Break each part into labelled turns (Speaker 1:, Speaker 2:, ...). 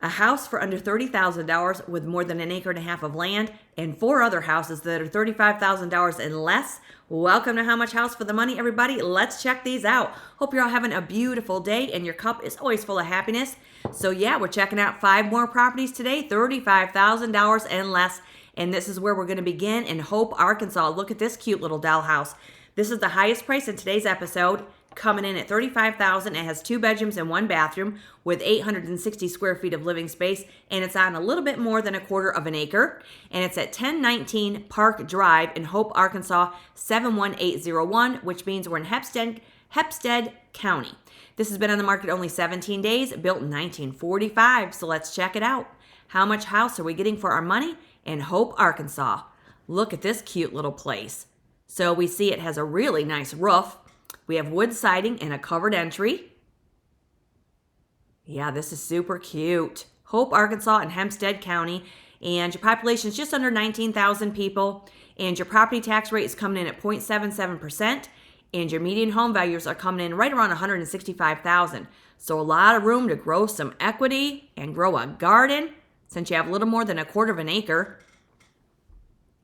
Speaker 1: A house for under $30,000 with more than an acre and a half of land, and 4 other houses that are $35,000 and less. Welcome to How Much House for the Money, everybody. Let's check these out. Hope you're all having a beautiful day and your cup is always full of happiness. So yeah, we're checking out 5 more properties today, $35,000 and less. And this is where we're going to begin in Hope, Arkansas. Look at this cute little doll house. This is the highest price in today's episode, coming in at $35,000. It has 2 bedrooms and 1 bathroom with 860 square feet of living space, and it's on a little bit more than a quarter of an acre. And it's at 1019 Park Drive in Hope, Arkansas, 71801, which means we're in Hempstead County. This has been on the market only 17 days, built in 1945. So let's check it out. How much house are we getting for our money in Hope, Arkansas? Look at this cute little place. So we see it has a really nice roof. We have wood siding and a covered entry. Yeah, this is super cute. Hope, Arkansas in Hempstead County. And your population is just under 19,000 people. And your property tax rate is coming in at 0.77%. And your median home values are coming in right around $165,000. So a lot of room to grow some equity and grow a garden since you have a little more than a quarter of an acre.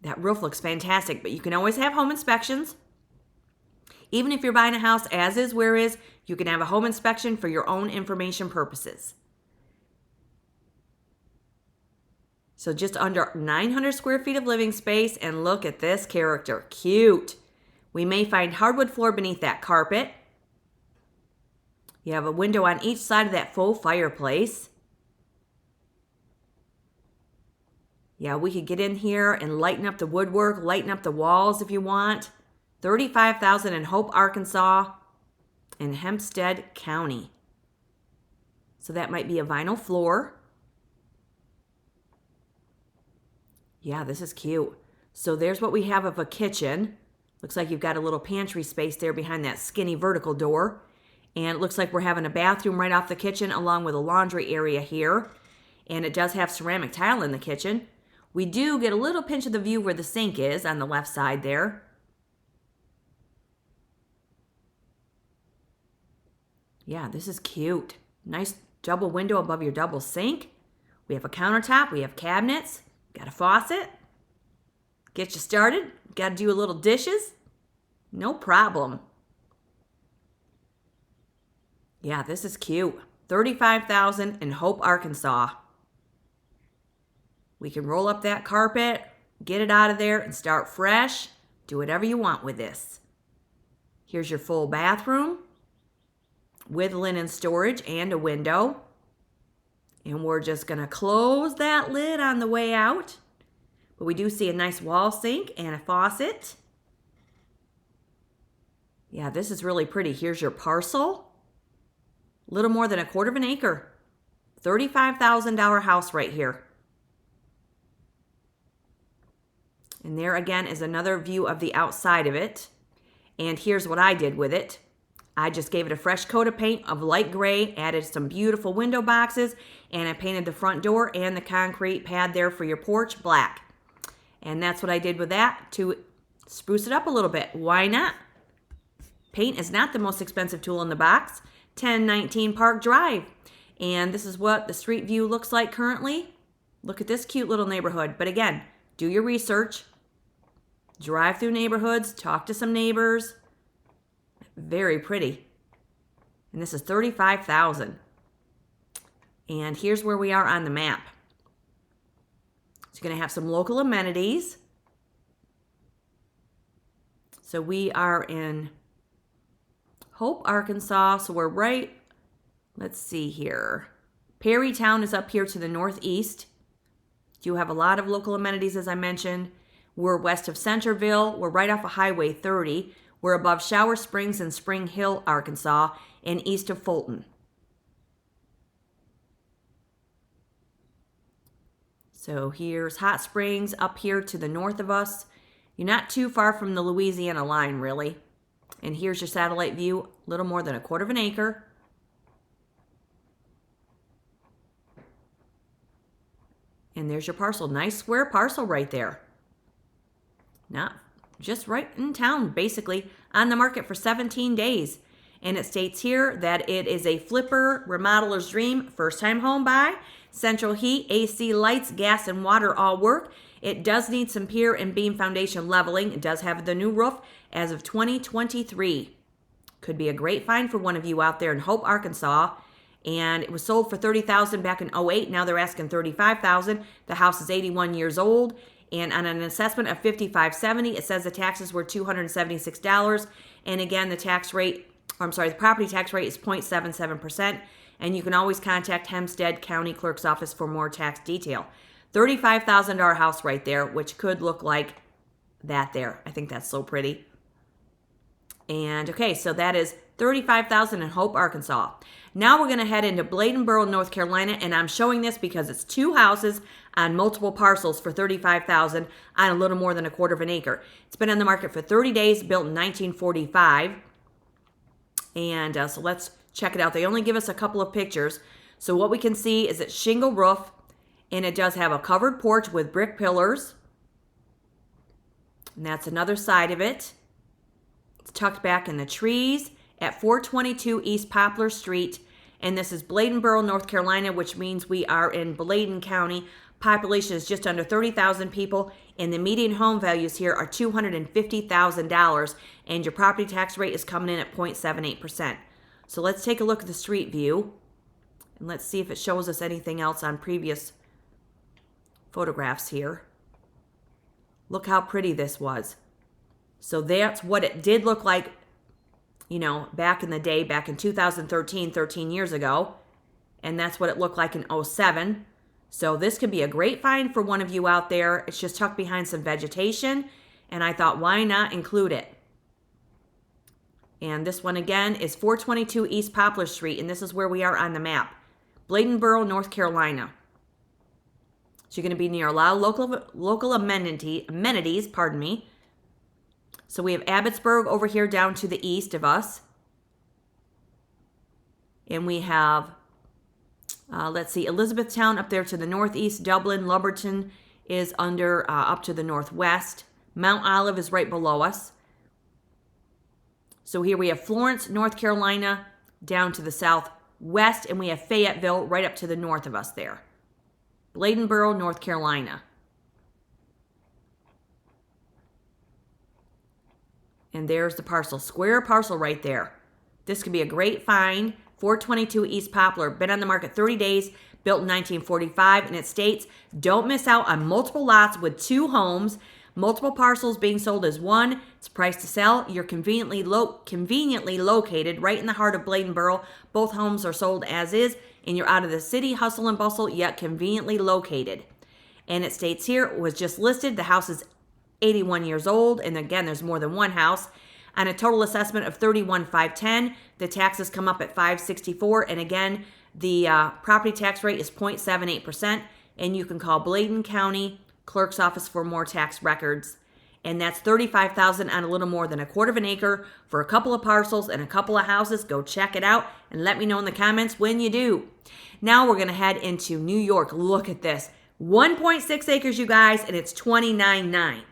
Speaker 1: That roof looks fantastic, but you can always have home inspections. Even if you're buying a house as is, where is, you can have a home inspection for your own information purposes. So just under 900 square feet of living space, and look at this character. Cute. We may find hardwood floor beneath that carpet. You have a window on each side of that faux fireplace. Yeah, we could get in here and lighten up the woodwork, lighten up the walls if you want. $35,000 in Hope, Arkansas, in Hempstead County. So that might be a vinyl floor. Yeah, this is cute. So there's what we have of a kitchen. Looks like you've got a little pantry space there behind that skinny vertical door. And it looks like we're having a bathroom right off the kitchen along with a laundry area here. And it does have ceramic tile in the kitchen. We do get a little pinch of the view where the sink is on the left side there. Yeah, this is cute. Nice double window above your double sink. We have a countertop. We have cabinets. Got a faucet. Get you started. Got to do a little dishes. No problem. Yeah, this is cute. $35,000 in Hope, Arkansas. We can roll up that carpet, get it out of there, and start fresh. Do whatever you want with this. Here's your full bathroom with linen storage and a window. And we're just going to close that lid on the way out. But we do see a nice wall sink and a faucet. Yeah, this is really pretty. Here's your parcel. Little more than a quarter of an acre. $35,000 house right here. And there again is another view of the outside of it. And here's what I did with it. I just gave it a fresh coat of paint of light gray, added some beautiful window boxes, and I painted the front door and the concrete pad there for your porch black. And that's what I did with that to spruce it up a little bit. Why not? Paint is not the most expensive tool in the box. 1019 Park Drive. And this is what the street view looks like currently. Look at this cute little neighborhood. But again, do your research. Drive through neighborhoods. Talk to some neighbors. Very pretty. And this is $35,000. And here's where we are on the map. So you're going to have some local amenities. So we are in Hope, Arkansas. So we're right, let's see here. Perrytown is up here to the northeast. You have a lot of local amenities, as I mentioned. We're west of Centerville. We're right off of Highway 30. We're above Shower Springs and Spring Hill, Arkansas, and east of Fulton. So here's Hot Springs up here to the north of us. You're not too far from the Louisiana line, really. And here's your satellite view, a little more than a quarter of an acre. And there's your parcel. Nice square parcel right there. Not just right in town, basically, on the market for 17 days. And it states here that it is a flipper remodeler's dream, first-time home buy. Central heat, AC, lights, gas, and water all work. It does need some pier and beam foundation leveling. It does have the new roof as of 2023. Could be a great find for one of you out there in Hope, Arkansas. And it was sold for $30,000 back in '08. Now they're asking $35,000. The house is 81 years old. And on an assessment of $55.70, it says the taxes were $276. And again, the property tax rate is 0.77%. And you can always contact Hempstead County Clerk's Office for more tax detail. $35,000 house right there, which could look like that there. I think that's so pretty. And okay, so that is $35,000 in Hope, Arkansas. Now we're going to head into Bladenboro, North Carolina, and I'm showing this because it's 2 houses on multiple parcels for $35,000 on a little more than a quarter of an acre. It's been on the market for 30 days, built in 1945. And so let's check it out. They only give us a couple of pictures. So what we can see is it's shingle roof, and it does have a covered porch with brick pillars. And that's another side of it. It's tucked back in the trees at 422 East Poplar Street. And this is Bladenboro, North Carolina, which means we are in Bladen County. Population is just under 30,000 people. And the median home values here are $250,000. And your property tax rate is coming in at 0.78%. So let's take a look at the street view. And let's see if it shows us anything else on previous photographs here. Look how pretty this was. So that's what it did look like, back in the day, back in 2013, 13 years ago. And that's what it looked like in '07. So this could be a great find for one of you out there. It's just tucked behind some vegetation. And I thought, why not include it? And this one again is 422 East Poplar Street. And this is where we are on the map. Bladenboro, North Carolina. So you're going to be near a lot of local amenities, So we have Abbotsburg over here down to the east of us. And we have, Elizabethtown up there to the northeast. Dublin, Lumberton is up to the northwest. Mount Olive is right below us. So here we have Florence, North Carolina, down to the southwest. And we have Fayetteville right up to the north of us there. Bladenboro, North Carolina. And there's the parcel, square parcel right there. This could be a great find. 422 East Poplar, been on the market 30 days, built in 1945, and it states, don't miss out on multiple lots with 2 homes, multiple parcels being sold as one. It's priced to sell. You're conveniently located right in the heart of Bladenboro. Both homes are sold as is, and you're out of the city hustle and bustle, yet conveniently located. And it states here, it was just listed. The house is 81 years old, and again, there's more than one house. On a total assessment of $31,510, the taxes come up at $564, and again, the property tax rate is 0.78%, and you can call Bladen County Clerk's Office for more tax records. And that's $35,000 on a little more than a quarter of an acre for a couple of parcels and a couple of houses. Go check it out and let me know in the comments when you do. Now we're going to head into New York. Look at this. 1.6 acres, you guys, and it's $29,900.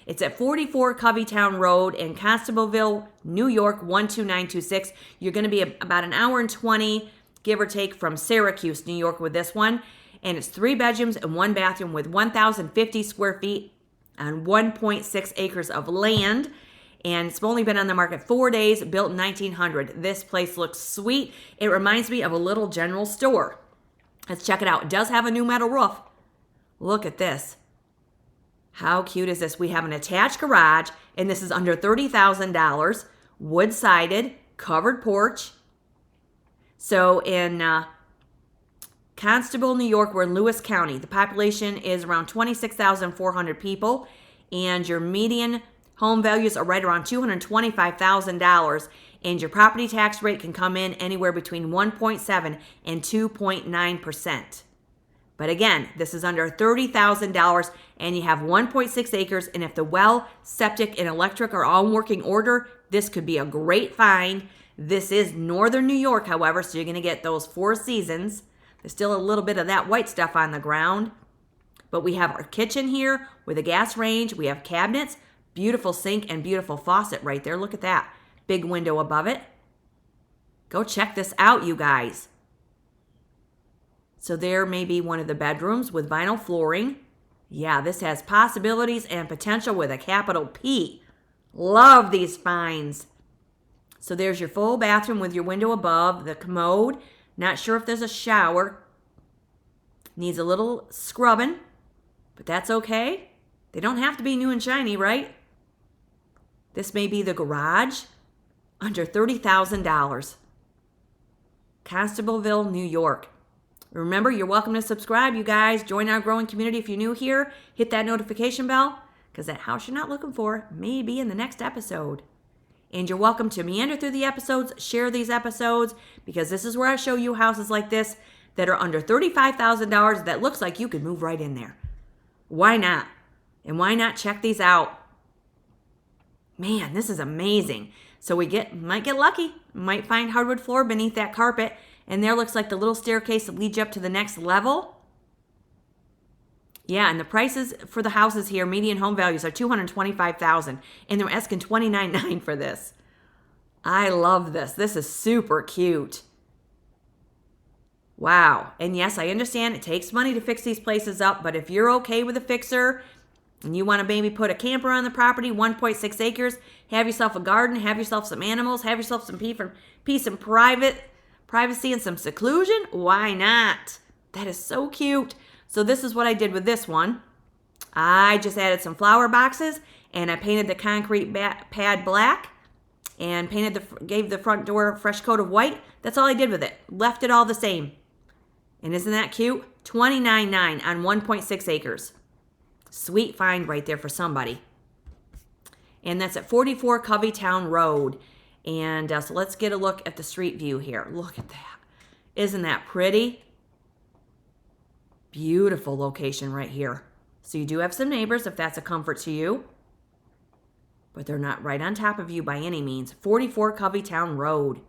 Speaker 1: It's at 44 Coveytown Road in Constableville, New York, 12926. You're going to be about an hour and 20, give or take, from Syracuse, New York with this one. And it's 3 bedrooms and 1 bathroom with 1,050 square feet on 1.6 acres of land. And it's only been on the market 4 days, built in 1900. This place looks sweet. It reminds me of a little general store. Let's check it out. It does have a new metal roof. Look at this. How cute is this? We have an attached garage, and this is under $30,000. Wood-sided, covered porch. So in Constable, New York, we're in Lewis County. The population is around 26,400 people, and your median home values are right around $225,000, and your property tax rate can come in anywhere between 1.7 and 2.9%. But again, this is under $30,000, and you have 1.6 acres, and if the well, septic, and electric are all in working order, this could be a great find. This is northern New York, however, so you're going to get those 4 seasons. There's still a little bit of that white stuff on the ground. But we have our kitchen here with a gas range. We have cabinets, beautiful sink, and beautiful faucet right there. Look at that. Big window above it. Go check this out, you guys. So there may be one of the bedrooms with vinyl flooring. Yeah, this has possibilities and potential with a capital P. Love these finds. So there's your full bathroom with your window above, the commode. Not sure if there's a shower. Needs a little scrubbing, but that's okay. They don't have to be new and shiny, right? This may be the garage. Under $30,000. Constableville, New York. Remember, you're welcome to subscribe, you guys. Join our growing community if you're new here. Hit that notification bell, because that house you're not looking for may be in the next episode. And you're welcome to meander through the episodes, share these episodes, because this is where I show you houses like this that are under $35,000 that looks like you could move right in there. Why not? And why not check these out? Man, this is amazing. So we might get lucky, might find hardwood floor beneath that carpet, and there looks like the little staircase that leads you up to the next level. Yeah, and the prices for the houses here, median home values are $225,000, and they're asking $29,900 for this. I love this. This is super cute. Wow. And yes, I understand it takes money to fix these places up, but if you're okay with a fixer and you want to maybe put a camper on the property, 1.6 acres, have yourself a garden, have yourself some animals, have yourself some peace and privacy and some seclusion, why not? That is so cute. So this is what I did with this one. I just added some flower boxes and I painted the concrete pad black and gave the front door a fresh coat of white. That's all I did with it. Left it all the same. And isn't that cute? $29,900 on 1.6 acres. Sweet find right there for somebody. And that's at 44 Coveytown Road. And so let's get a look at the street view here. Look at that. Isn't that pretty? Beautiful location right here. So you do have some neighbors if that's a comfort to you. But they're not right on top of you by any means. 44 Coveytown Road.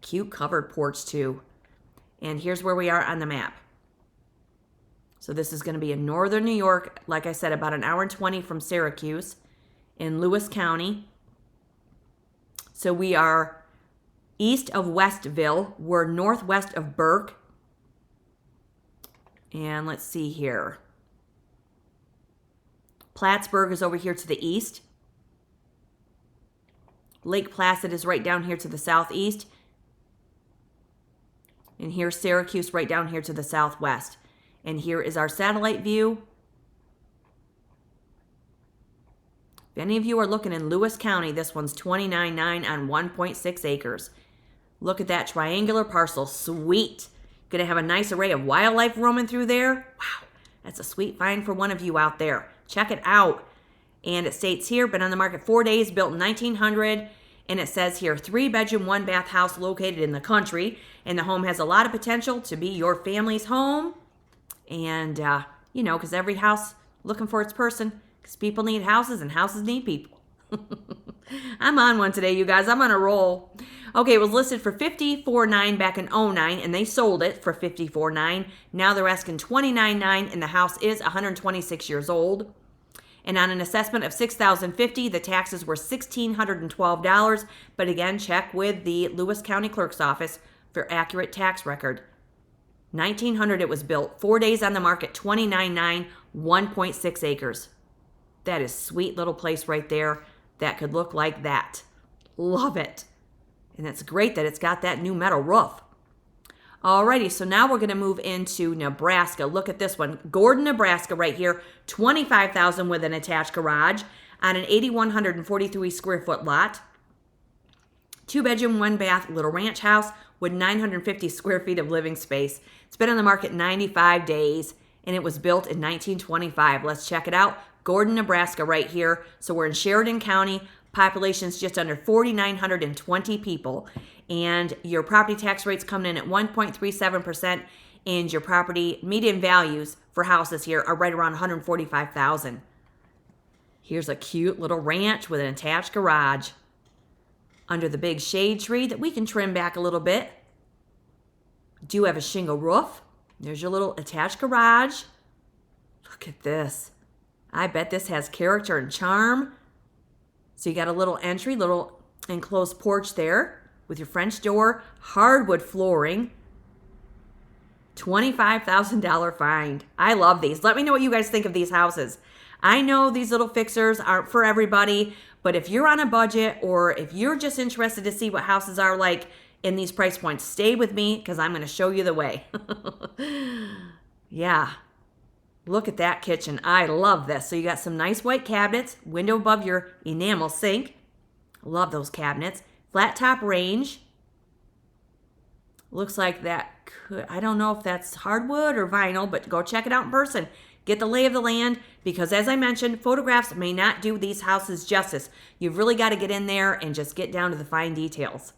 Speaker 1: Cute covered porch too. And here's where we are on the map. So this is going to be in northern New York, like I said, about an hour and 20 from Syracuse in Lewis County. So we are east of Westville. We're northwest of Burke. And let's see here. Plattsburgh is over here to the east. Lake Placid is right down here to the southeast. And here's Syracuse right down here to the southwest. And here is our satellite view. If any of you are looking in Lewis County, this one's $29,900 on 1.6 acres. Look at that triangular parcel. Sweet. Going to have a nice array of wildlife roaming through there. Wow. That's a sweet find for one of you out there. Check it out. And it states here, been on the market 4 days, built in 1900. And it says here, 3-bedroom, 1-bath house located in the country. And the home has a lot of potential to be your family's home. And, you know, because every house looking for its person. Because people need houses and houses need people. I'm on one today, you guys. I'm on a roll. Okay, it was listed for $54,900 back in 2009, and they sold it for $54,900. Now they're asking $29,900, and the house is 126 years old. And on an assessment of $6,050, the taxes were $1,612. But again, check with the Lewis County Clerk's Office for accurate tax record. 1900 it was built. 4 days on the market, $29,900, 1.6 acres. That is a sweet little place right there that could look like that. Love it. And it's great that it's got that new metal roof. Alrighty, so now we're going to move into Nebraska. Look at this one. Gordon, Nebraska right here. $25,000 with an attached garage on an 8,143 square foot lot. 2-bedroom, 1-bath little ranch house with 950 square feet of living space. It's been on the market 95 days, and it was built in 1925. Let's check it out. Gordon, Nebraska right here. So we're in Sheridan County. Population's just under 4,920 people. And your property tax rate's coming in at 1.37%. And your property median values for houses here are right around $145,000. Here's a cute little ranch with an attached garage under the big shade tree that we can trim back a little bit. Do have a shingle roof. There's your little attached garage. Look at this. I bet this has character and charm. So you got a little entry, little enclosed porch there with your French door, hardwood flooring, $25,000 find. I love these. Let me know what you guys think of these houses. I know these little fixers aren't for everybody, but if you're on a budget or if you're just interested to see what houses are like in these price points, stay with me because I'm going to show you the way. Yeah. Look at that kitchen. I love this. So you got some nice white cabinets, window above your enamel sink. Love those cabinets. Flat top range. Looks like that could, I don't know if that's hardwood or vinyl, but go check it out in person. Get the lay of the land because, as I mentioned, photographs may not do these houses justice. You've really got to get in there and just get down to the fine details.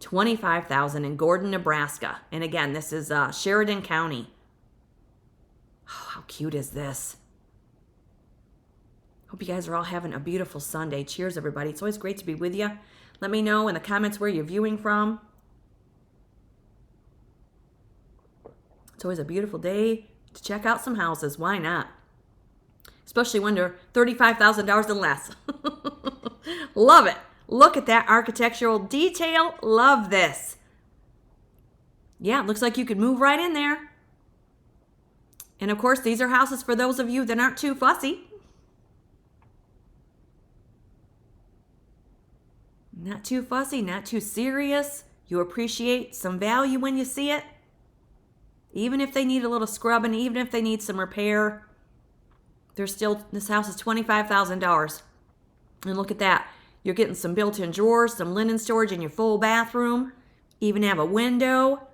Speaker 1: $25,000 in Gordon, Nebraska. And again, this is Sheridan County. Oh, how cute is this? Hope you guys are all having a beautiful Sunday. Cheers, everybody. It's always great to be with you. Let me know in the comments where you're viewing from. It's always a beautiful day to check out some houses. Why not? Especially when they're $35,000 and less. Love it. Look at that architectural detail. Love this. Yeah, it looks like you could move right in there. And of course, these are houses for those of you that aren't too fussy. Not too fussy, not too serious. You appreciate some value when you see it. Even if they need a little scrubbing, even if they need some repair, this house is $25,000. And look at that. You're getting some built-in drawers, some linen storage in your full bathroom. Even have a window.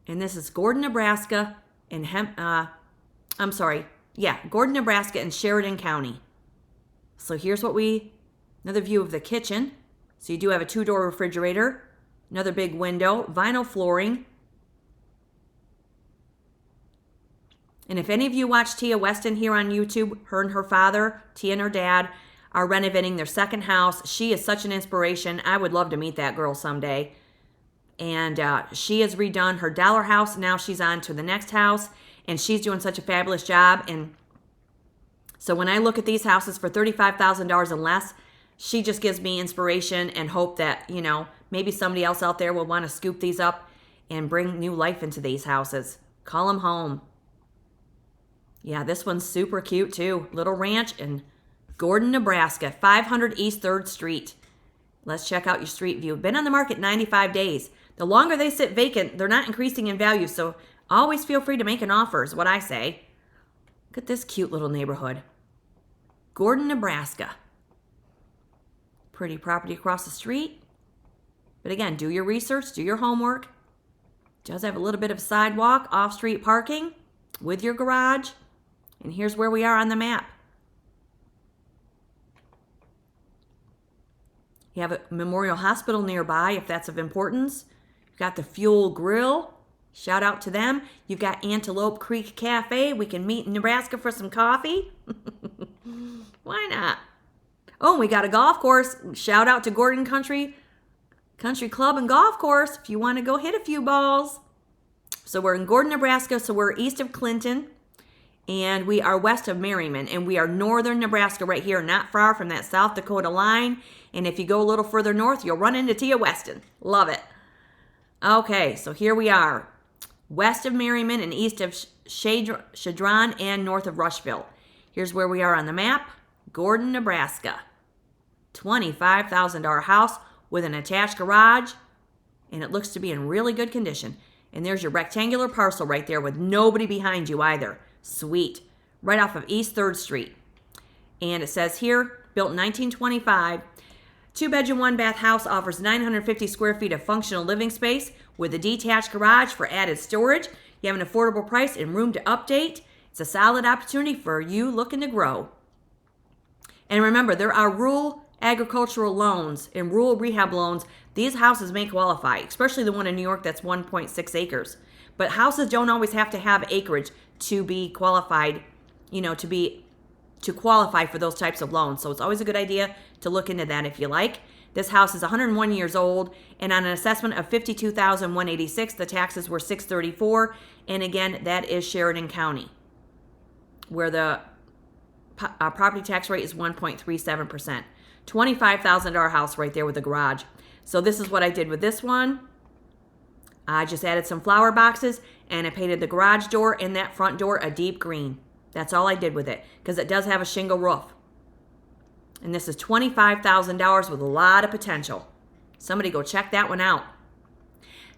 Speaker 1: And this is Gordon, Nebraska and Gordon, Nebraska and Sheridan County. So here's another view of the kitchen. So you do have a 2-door refrigerator, another big window, vinyl flooring. And if any of you watch Tia Weston here on YouTube, her and her father, Tia and her dad, are renovating their second house. She is such an inspiration. I would love to meet that girl someday. And she has redone her dollar house. Now she's on to the next house. And she's doing such a fabulous job. And so when I look at these houses for $35,000 and less, she just gives me inspiration and hope that, maybe somebody else out there will want to scoop these up and bring new life into these houses. Call them home. Yeah, this one's super cute too. Little ranch in Gordon, Nebraska, 500 East 3rd Street. Let's check out your street view. Been on the market 95 days. The longer they sit vacant, they're not increasing in value, so always feel free to make an offer is what I say. Look at this cute little neighborhood. Gordon, Nebraska. Pretty property across the street. But again, do your research, do your homework. Does have a little bit of sidewalk, off-street parking with your garage. And here's where we are on the map. You have a Memorial Hospital nearby if that's of importance. You've got the Fuel Grill. Shout out to them. You've got Antelope Creek Cafe. We can meet in Nebraska for some coffee. Why not? Oh, we got a golf course. Shout out to Gordon Country Club and Golf Course if you want to go hit a few balls. So we're in Gordon, Nebraska. So we're east of Clinton. And we are west of Merriman. And we are northern Nebraska right here, not far from that South Dakota line. And if you go a little further north, you'll run into Tia Weston. Love it. Okay, so here we are. West of Merriman and east of Chadron and north of Rushville. Here's where we are on the map. Gordon, Nebraska. $25,000 house with an attached garage. And it looks to be in really good condition. And there's your rectangular parcel right there with nobody behind you either. Sweet. Right off of East 3rd Street. And it says here, built in 1925, 2-bedroom, 1-bath house offers 950 square feet of functional living space with a detached garage for added storage. You have an affordable price and room to update. It's a solid opportunity for you looking to grow. And remember, there are rural agricultural loans and rural rehab loans. These houses may qualify, especially the one in New York that's 1.6 acres. But houses don't always have to have acreage to be qualified, to qualify for those types of loans. So it's always a good idea to look into that if you like. This house is 101 years old, and on an assessment of $52,186, the taxes were $634. And again, that is Sheridan County, where the property tax rate is 1.37%. $25,000 house right there with a garage. So this is what I did with this one. I just added some flower boxes and I painted the garage door and that front door a deep green. That's all I did with it because it does have a shingle roof. And this is $25,000 with a lot of potential. Somebody go check that one out.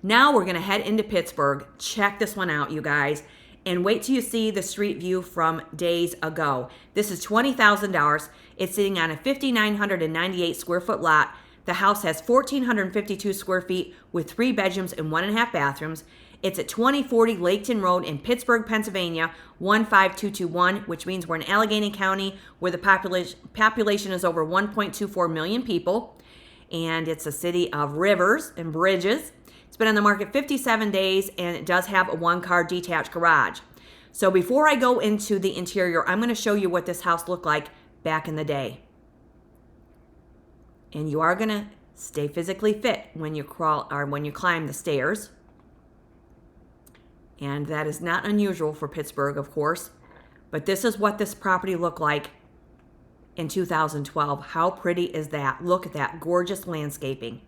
Speaker 1: Now we're going to head into Pittsburgh. Check this one out, you guys. And wait till you see the street view from days ago. This is $20,000. It's sitting on a 5,998 square foot lot. The house has 1,452 square feet with 3 bedrooms and 1.5 bathrooms. It's at 2040 Laketon Road in Pittsburgh, Pennsylvania, 15221, which means we're in Allegheny County where the population is over 1.24 million people. And it's a city of rivers and bridges. It's been on the market 57 days, and it does have a 1-car detached garage. So before I go into the interior, I'm going to show you what this house looked like back in the day. And you are going to stay physically fit when you climb the stairs. And that is not unusual for Pittsburgh, of course. But this is what this property looked like in 2012. How pretty is that? Look at that gorgeous landscaping.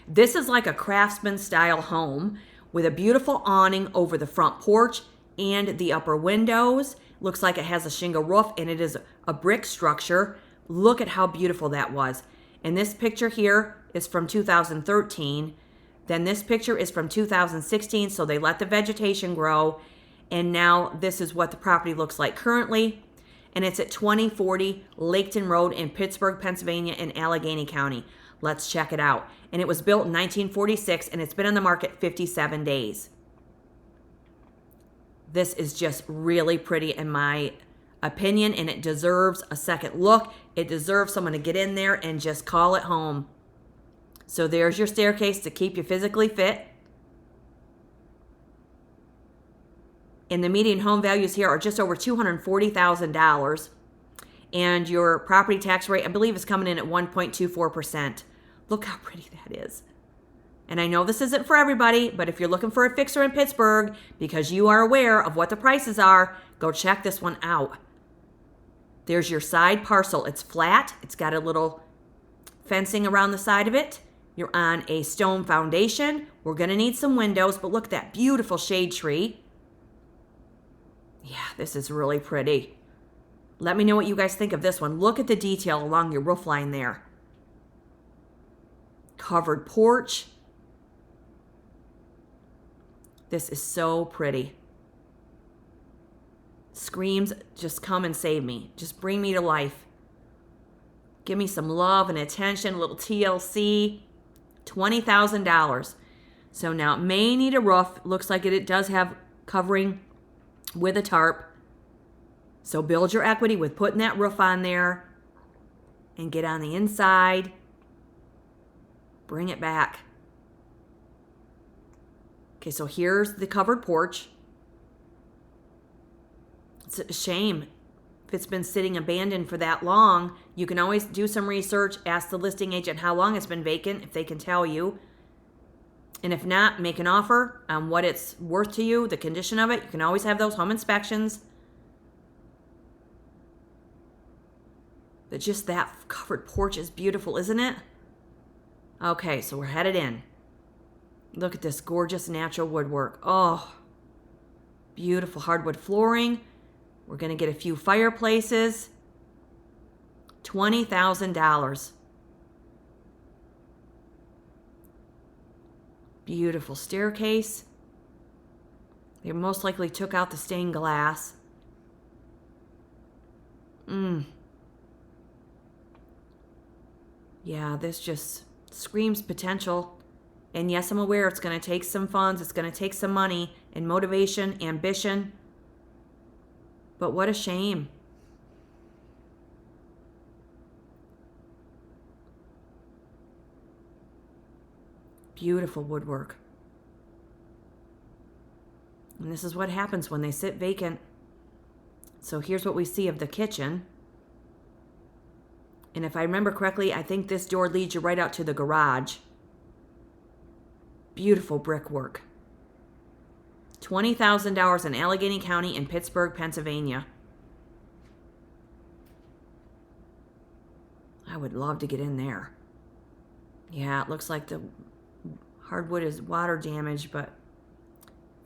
Speaker 1: This is like a Craftsman style home with a beautiful awning over the front porch and the upper windows. Looks like it has a shingle roof and it is a brick structure. Look at how beautiful that was. And this picture here is from 2013. Then this picture is from 2016, so they let the vegetation grow. And now this is what the property looks like currently. And it's at 2040 Laketon Road in Pittsburgh, Pennsylvania in Allegheny County. Let's check it out. And it was built in 1946, and it's been on the market 57 days. This is just really pretty in my opinion, and it deserves a second look. It deserves someone to get in there and just call it home. So there's your staircase to keep you physically fit. And the median home values here are just over $240,000. And your property tax rate, I believe, is coming in at 1.24%. Look how pretty that is. And I know this isn't for everybody, but if you're looking for a fixer in Pittsburgh, because you are aware of what the prices are, go check this one out. There's your side parcel. It's flat. It's got a little fencing around the side of it. You're on a stone foundation. We're going to need some windows, but look at that beautiful shade tree. Yeah, this is really pretty. Let me know what you guys think of this one. Look at the detail along your roof line there. Covered porch. This is so pretty. Screams, just come and save me. Just bring me to life. Give me some love and attention, a little TLC. $20,000. So now it may need a roof. Looks like it does have covering with a tarp. So build your equity with putting that roof on there and get on the inside. Bring it back. Okay, so here's the covered porch. It's a shame if it's been sitting abandoned for that long. You can always do some research, ask the listing agent how long it's been vacant, if they can tell you. And if not, make an offer on what it's worth to you, the condition of it. You can always have those home inspections. But just that covered porch is beautiful, isn't it? Okay, so we're headed in. Look at this gorgeous natural woodwork. Oh, beautiful hardwood flooring. We're going to get a few fireplaces. $20,000. Beautiful staircase. They most likely took out the stained glass. Yeah, this just screams potential. And yes, I'm aware it's going to take some funds. It's going to take some money and motivation, ambition. But what a shame. Beautiful woodwork. And this is what happens when they sit vacant. So here's what we see of the kitchen. And if I remember correctly, I think this door leads you right out to the garage. Beautiful brickwork. $20,000 in Allegheny County in Pittsburgh, Pennsylvania. I would love to get in there. Yeah, it looks like the hardwood is water damaged, but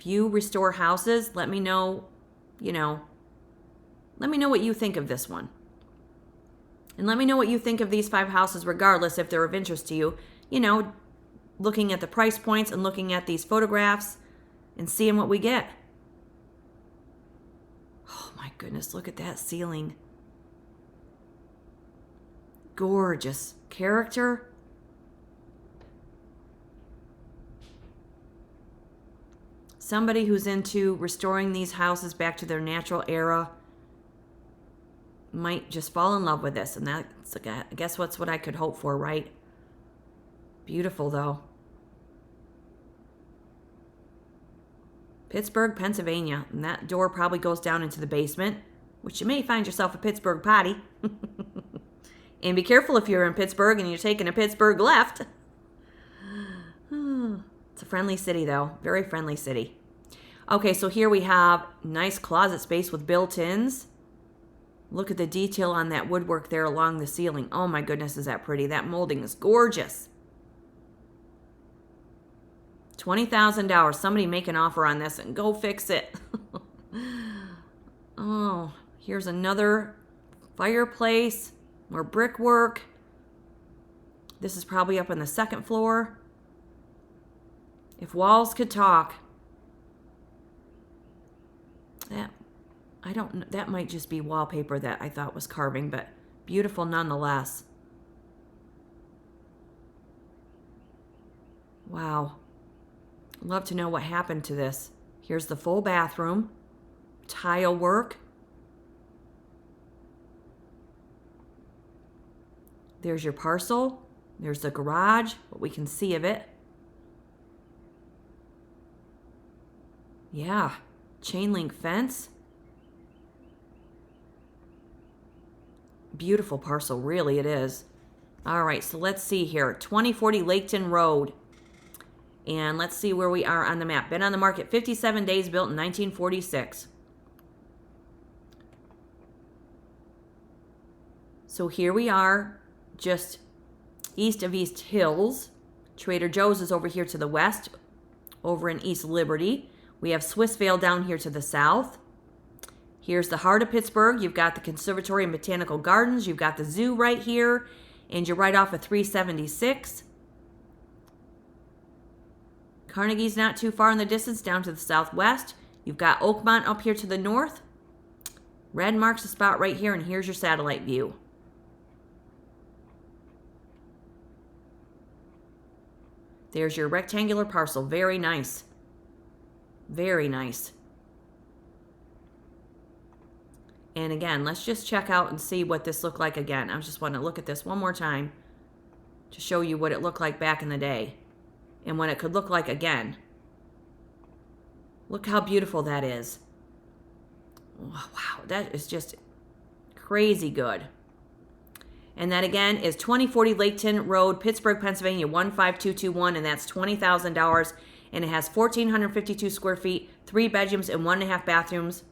Speaker 1: If you restore houses, let me know, let me know what you think of this one. And let me know what you think of these 5 houses, regardless if they're of interest to you. Looking at the price points and looking at these photographs and seeing what we get. Oh my goodness, look at that ceiling. Gorgeous. Character. Somebody who's into restoring these houses back to their natural era might just fall in love with this. And that's, I guess, what I could hope for, right? Beautiful, though. Pittsburgh, Pennsylvania. And that door probably goes down into the basement, which you may find yourself a Pittsburgh potty. And be careful if you're in Pittsburgh and you're taking a Pittsburgh left. It's a friendly city, though. Very friendly city. Okay, so here we have nice closet space with built-ins. Look at the detail on that woodwork there along the ceiling. Oh my goodness, is that pretty. That molding is gorgeous. $20,000. Somebody make an offer on this and go fix it. Oh, here's another fireplace. More brickwork. This is probably up on the 2nd floor. If walls could talk. That might just be wallpaper that I thought was carving, but beautiful nonetheless. Wow. Love to know what happened to this. Here's the full bathroom. Tile work. There's your parcel. There's the garage, what we can see of it. Yeah, chain link fence. Beautiful parcel, really it is. All right, so let's see here. 2040 Laketon Road. And let's see where we are on the map. Been on the market 57 days, built in 1946. So here we are, just east of East Hills. Trader Joe's is over here to the west, over in East Liberty. We have Swissvale down here to the south. Here's the heart of Pittsburgh. You've got the Conservatory and Botanical Gardens. You've got the zoo right here. And you're right off of 376. Carnegie's not too far in the distance, down to the southwest. You've got Oakmont up here to the north. Red marks the spot right here, and here's your satellite view. There's your rectangular parcel. Very nice. Very nice. And again, let's just check out and see what this looked like again. I just want to look at this one more time to show you what it looked like back in the day and what it could look like again. Look how beautiful that is. Wow, that is just crazy good. And that again is 2040 Laketon Road, Pittsburgh, Pennsylvania, 15221, and that's $20,000. And it has 1,452 square feet, 3 bedrooms and 1.5 bathrooms.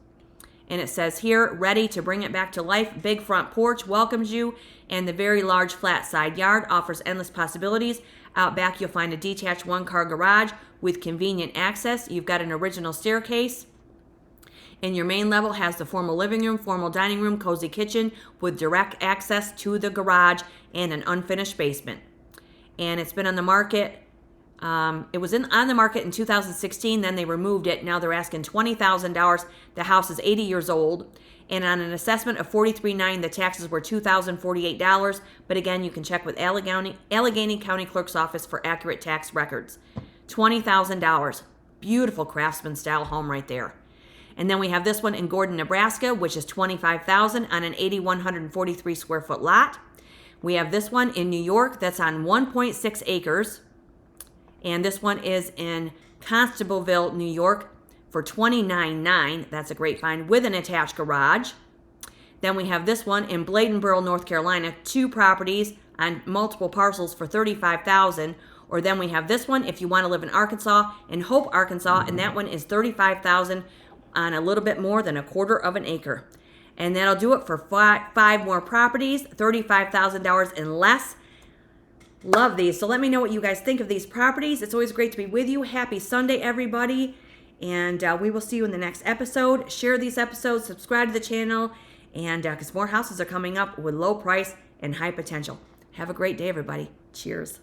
Speaker 1: And it says here, ready to bring it back to life. Big front porch welcomes you, and the very large flat side yard offers endless possibilities. Out back, you'll find a detached 1-car garage with convenient access. You've got an original staircase. And your main level has the formal living room, formal dining room, cozy kitchen with direct access to the garage and an unfinished basement. And it's been on the market. It was on the market in 2016, then they removed it. Now they're asking $20,000. The house is 80 years old. And on an assessment of $43,900, the taxes were $2,048. But again, you can check with Allegheny County Clerk's Office for accurate tax records. $20,000. Beautiful Craftsman style home right there. And then we have this one in Gordon, Nebraska, which is $25,000 on an 8,143 square foot lot. We have this one in New York that's on 1.6 acres. And this one is in Constableville, New York for $29,900. That's a great find with an attached garage. Then we have this one in Bladenboro, North Carolina, 2 properties on multiple parcels for $35,000. Or then we have this one if you want to live in Arkansas, in Hope, Arkansas, and that one is $35,000 on a little bit more than 1/4 of an acre. And that'll do it for 5 more properties, $35,000 and less. Love these. So let me know what you guys think of these properties. It's always great to be with you. Happy Sunday, everybody. And we will see you in the next episode. Share these episodes, subscribe to the channel, and because more houses are coming up with low price and high potential. Have a great day, everybody. Cheers.